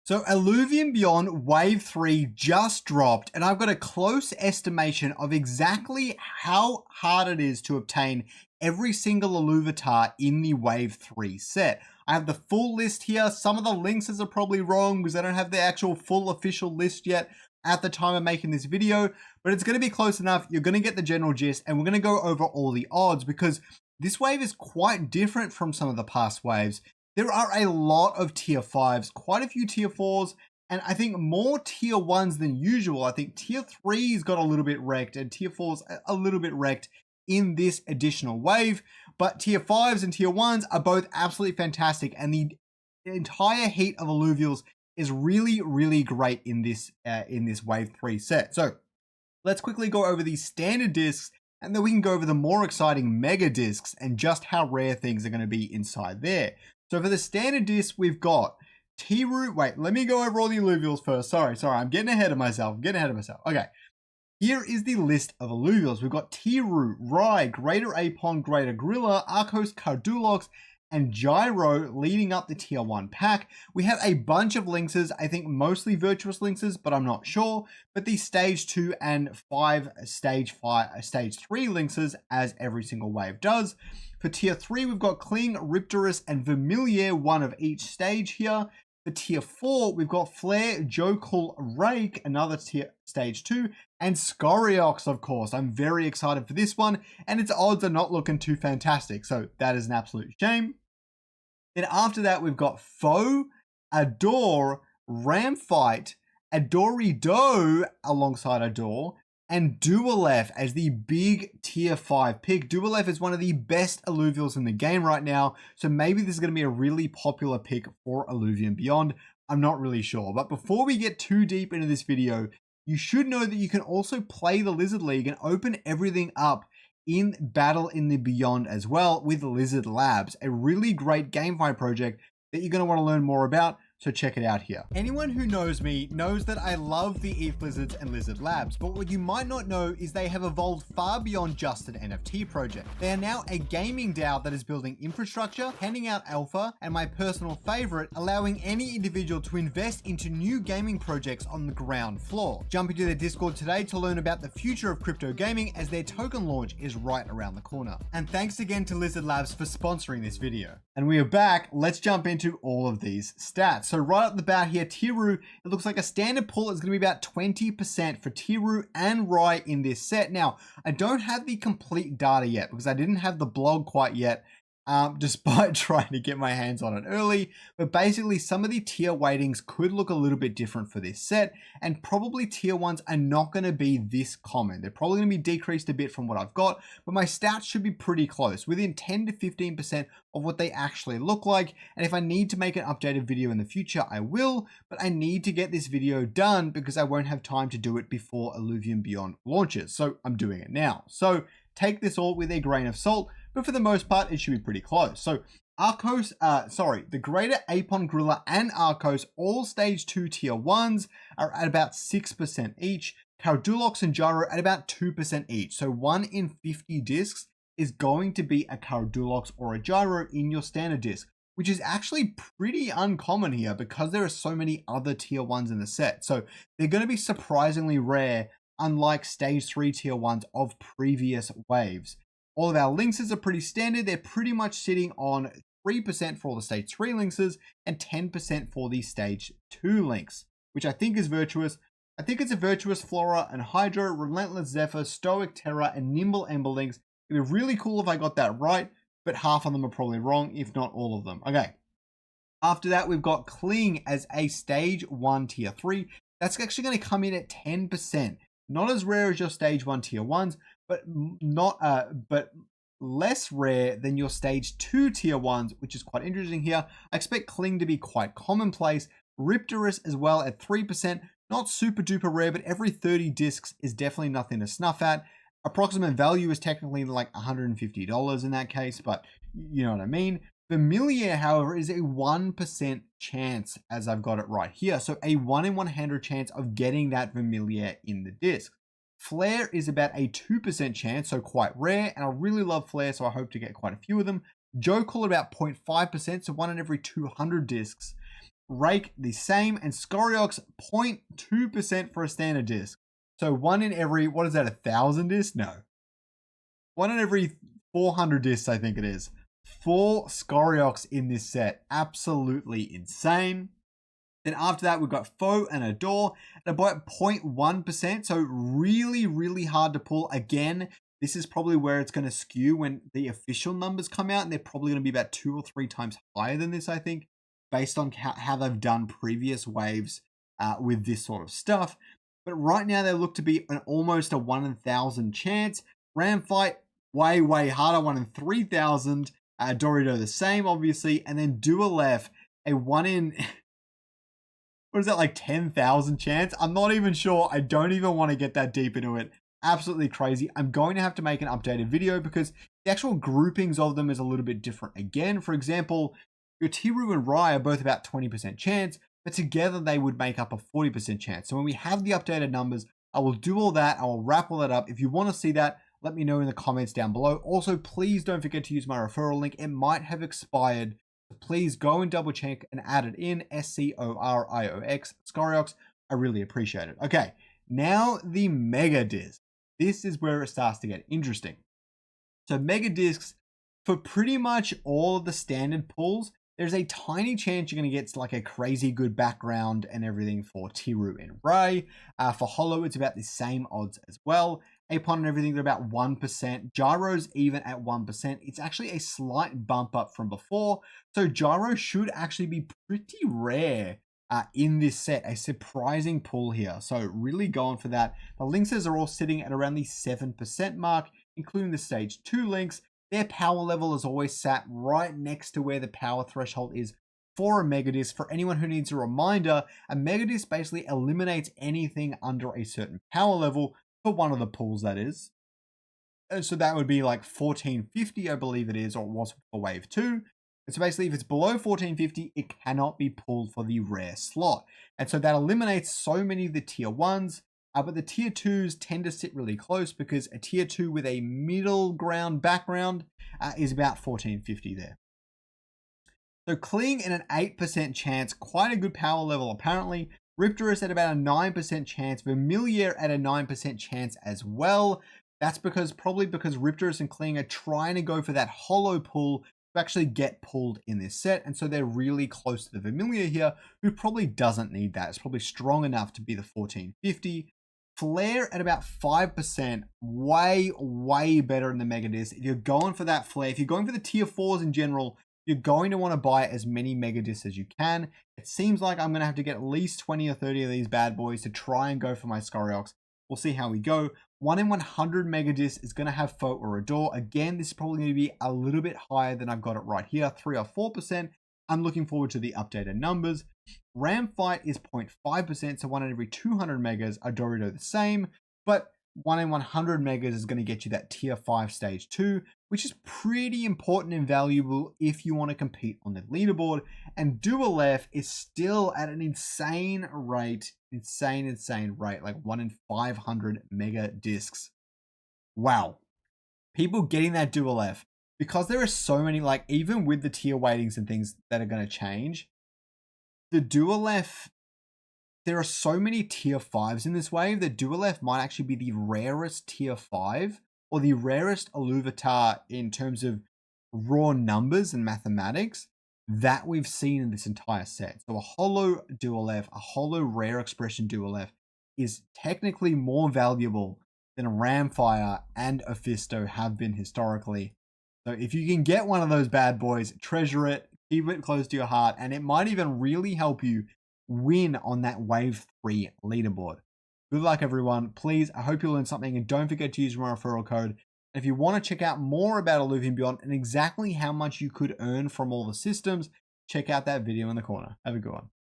So Illuvium Beyond Wave 3 just dropped, and I've got a close estimation of exactly how hard it is to obtain every single Illuvitar in the Wave 3 set. I have the full list here. Some of the links are probably wrong because I don't have the actual full official list yet at the time of making this video, but it's going to be close enough. You're going to get the general gist, and we're going to go over all the odds because this wave is quite different from some of the past waves. There are a lot of tier 5s, quite a few tier 4s, and I think more tier 1s than usual. I think tier 3's got a little bit wrecked and tier 4's a little bit wrecked in this additional wave, but tier 5s and tier 1s are both absolutely fantastic, and the entire heat of alluvials is really, really great in this wave 3 set. So let's quickly go over these standard discs, and then we can go over the more exciting mega discs and just how rare things are going to be inside there. So for the standard disc, we've got T-Root. Wait, let me go over all the alluvials first. Sorry, I'm getting ahead of myself. Okay, here is the list of alluvials. We've got T-Root, Rye, Greater Apon, Greater Gorilla, Arcos, Cardulox, and Gyro leading up the tier 1 pack. We have a bunch of lynxes, I think mostly virtuous lynxes, but I'm not sure. But the stage 2 and stage 3 lynxes, as every single wave does. For tier 3, we've got Kling, Riptorus, and Vermilier, one of each stage here. For tier 4, we've got Flare, Jokul, Rake, another stage 2, and Scoriox, of course. I'm very excited for this one, and its odds are not looking too fantastic, so that is an absolute shame. Then after that, we've got Foe, Adore, Ramfight, Adorido alongside Adore, and Dualef as the big tier 5 pick. Dualef is one of the best alluvials in the game right now, so maybe this is going to be a really popular pick for Illuvium Beyond. I'm not really sure. But before we get too deep into this video, you should know that you can also play the Lizard League and open everything up in Battle in the Beyond as well with Lizard Labs, a really great GameFi project that you're going to want to learn more about. So check it out here. Anyone who knows me knows that I love the ETH Lizards and Lizard Labs, but what you might not know is they have evolved far beyond just an NFT project. They are now a gaming DAO that is building infrastructure, handing out alpha, and my personal favorite, allowing any individual to invest into new gaming projects on the ground floor. Jump into their Discord today to learn about the future of crypto gaming, as their token launch is right around the corner. And thanks again to Lizard Labs for sponsoring this video. And we are back. Let's jump into all of these stats. So right up the bat here, T-Root, it looks like a standard pull is going to be about 20% for T-Root and Rye in this set. Now, I don't have the complete data yet because I didn't have the blog quite yet, despite trying to get my hands on it early. But basically, some of the tier weightings could look a little bit different for this set, and probably tier 1s are not going to be this common. They're probably going to be decreased a bit from what I've got, but my stats should be pretty close, within 10 to 15% of what they actually look like. And if I need to make an updated video in the future, I will, but I need to get this video done because I won't have time to do it before Illuvium Beyond launches. So I'm doing it now. So take this all with a grain of salt, but for the most part, it should be pretty close. So the Greater Apon, Gorilla, and Arcos, all stage 2 tier 1s, are at about 6% each. Cardulox and Gyro at about 2% each. So 1 in 50 discs is going to be a Cardulox or a Gyro in your standard disc, which is actually pretty uncommon here because there are so many other tier 1s in the set. So they're going to be surprisingly rare, unlike stage 3 tier 1s of previous waves. All of our lynxes are pretty standard. They're pretty much sitting on 3% for all the stage 3 lynxes and 10% for the stage 2 lynx, which I think is virtuous. I think it's a virtuous Flora and Hydro, Relentless Zephyr, Stoic Terra, and Nimble Ember lynx. It'd be really cool if I got that right, but half of them are probably wrong, if not all of them. Okay. After that, we've got Kling as a stage 1 tier 3. That's actually going to come in at 10%. Not as rare as your stage 1 tier 1s, but but less rare than your stage 2 tier 1s, which is quite interesting here. I expect Kling to be quite commonplace. Riptorus as well at 3%. Not super duper rare, but every 30 discs is definitely nothing to snuff at. Approximate value is technically like $150 in that case, but you know what I mean. Vermilier, however, is a 1% chance, as I've got it right here. So a 1 in 100 chance of getting that Vermilier in the disc. Flare is about a 2% chance, so quite rare, and I really love Flare, so I hope to get quite a few of them. Jokul about 0.5%, so 1 in every 200 discs. Rake the same, and Scoriox 0.2% for a standard disc. So one in every, what is that, 1,000 discs? No. One in every 400 discs, I think it is. 4 Scoriox in this set. Absolutely insane. Then after that, we've got Foe and Adore at about 0.1%. So really, really hard to pull. Again, this is probably where it's going to skew when the official numbers come out. And they're probably going to be about 2 or 3 times higher than this, I think, based on how they've done previous waves with this sort of stuff. But right now, they look to be almost a 1 in 1,000 chance. Ram Fight, way, way harder, 1 in 3,000. Dorito the same, obviously. And then Dualef, a 1 in... what is that, like 10,000 chance? I'm not even sure. I don't even want to get that deep into it. Absolutely crazy. I'm going to have to make an updated video because the actual groupings of them is a little bit different. Again, for example, your Tiru and Rai are both about 20% chance, but together they would make up a 40% chance. So when we have the updated numbers, I will do all that. I will wrap all that up. If you want to see that, let me know in the comments down below. Also, please don't forget to use my referral link. It might have expired. Please go and double check and add it in, SCORIOX, Scoriox. I really appreciate it. Okay, now the Mega Disc. This is where it starts to get interesting. So Mega Discs, for pretty much all of the standard pulls, there's a tiny chance you're going to get like a crazy good background and everything for Tiru and Ray. For Holo, it's about the same odds as well. Apon and everything, they're about 1%. Gyro's even at 1%. It's actually a slight bump up from before. So Gyro should actually be pretty rare in this set. A surprising pull here. So really going for that. The Lynxes are all sitting at around the 7% mark, including the stage 2 Lynx. Their power level is always sat right next to where the power threshold is for a Megadisc. For anyone who needs a reminder, a Megadisc basically eliminates anything under a certain power level, for one of the pools, that is. So that would be like 1450, I believe it is, or it was for wave 2. And so basically, if it's below 1450, it cannot be pulled for the rare slot. And so that eliminates so many of the tier 1s, but the tier 2s tend to sit really close because a tier 2 with a middle ground background is about 1450 there. So Kling in an 8% chance, quite a good power level apparently. Riptorus at about a 9% chance, Vermilier at a 9% chance as well. That's probably because Riptorus and Kling are trying to go for that holo pull to actually get pulled in this set. And so they're really close to the Vermilier here, who probably doesn't need that. It's probably strong enough to be the 1450. Flare at about 5%, way, way better in the Megadisc. If you're going for that Flare, if you're going for the tier 4s in general, you're going to want to buy as many Megadiscs as you can. It seems like I'm going to have to get at least 20 or 30 of these bad boys to try and go for my Scoriox. We'll see how we go. 1 in 100 Megadiscs is going to have Foe or Adore. Again, this is probably going to be a little bit higher than I've got it right here, 3 or 4%. I'm looking forward to the updated numbers. Ram Fight is 0.5%, so 1 in every 200 megas. Adorito the same, but 1 in 100 megas is going to get you that tier 5 stage 2, which is pretty important and valuable if you want to compete on the leaderboard. And Dualef is still at an insane rate, insane rate, like 1 in 500 mega discs. Wow. People getting that Dualef, because there are so many, like even with the tier weightings and things that are going to change, the Dualef, there are so many tier 5s in this wave that Dualef might actually be the rarest tier 5 or the rarest Illuvitar in terms of raw numbers and mathematics that we've seen in this entire set. So a holo Dualef, a holo rare expression Dualef is technically more valuable than a Ramfire and a Fisto have been historically. So if you can get one of those bad boys, treasure it, keep it close to your heart, and it might even really help you win on that wave 3 leaderboard. Good luck, everyone. Please, I hope you learned something, and don't forget to use my referral code. If you want to check out more about Illuvium Beyond and exactly how much you could earn from all the systems, check out that video in the corner. Have a good one.